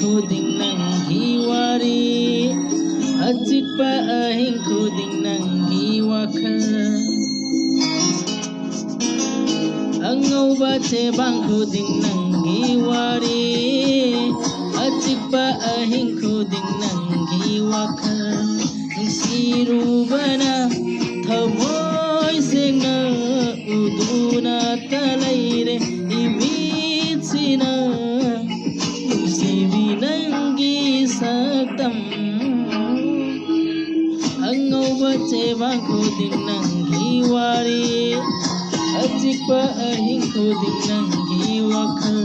khuding nanggi wari achikpa ahing khuding nanggi wakhal angauba chebang khuding nanggi wari achikpa ahing khuding nanggi wakhal nungsirubana thamoi sengna uduna talaire imitsina nungsibi nanggi saktam angauba chebang khuding nanggi wari achikpa ahing khuding nanggi wakhal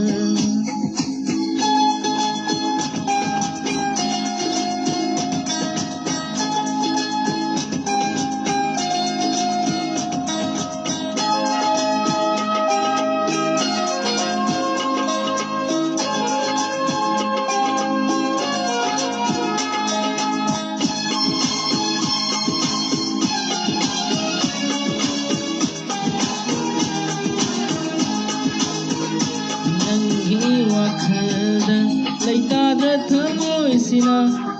Leitadra thamoi sina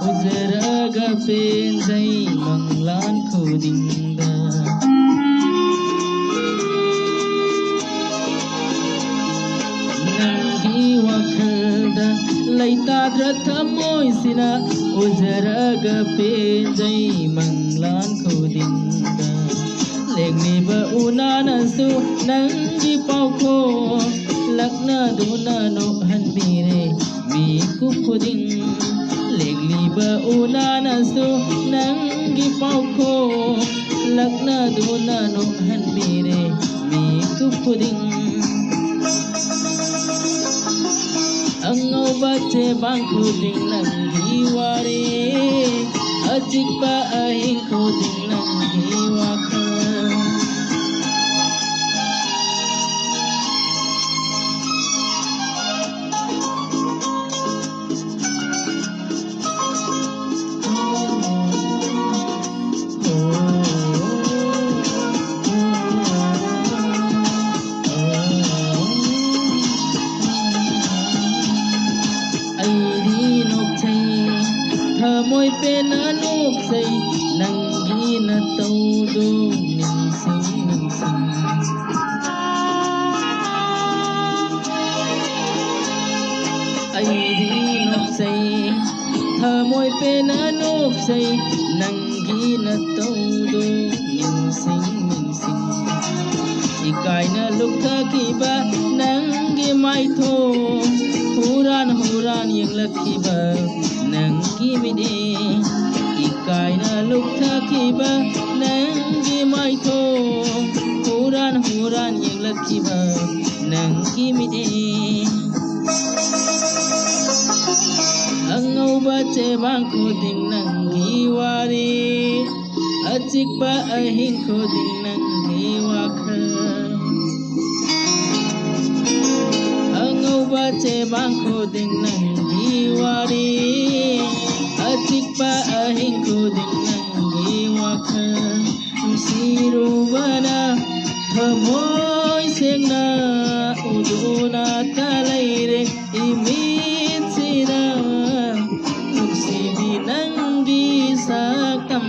uzaraga penzai manglan khudingda nanggi wakhalda leitadra thamoi sina uzaraga penzai manglan khudingda legniba unanasu nanggi paukho lakna duna no hanbire mi kukuding legliba unanasu nanggi paukho lakna duna no hanbire mi kukuding angauba chebang khuding nanggi wari achikpa ahing khuding nanggi wakhal moi pen anuk say nanggi na todo ningsing ay di nok say tha moi pen anuk say nanggi na todo ningsing ikai na lukha kiba nanggi mai tho huran yang lakhiba nanggi mide ikai na lukha kiba nanggi mai tho huran yang lakhiba nanggi mide angauba chebang khuding nanggi wari achikpa ahing khuding nanggi wakhal angauba chebang khuding nanggi wari achikpa ahing khuding nanggi wakhal nungsirubana thamoi sengna uduna talaire imitsina nungsibi nanggi saktam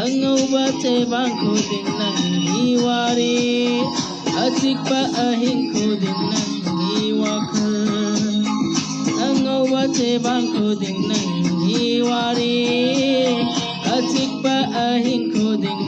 angauba chebang khuding nanggi wari achikpa ahing khuding nanggi wakhal angauba chebang khuding nanggi wari achikpa ahing khuding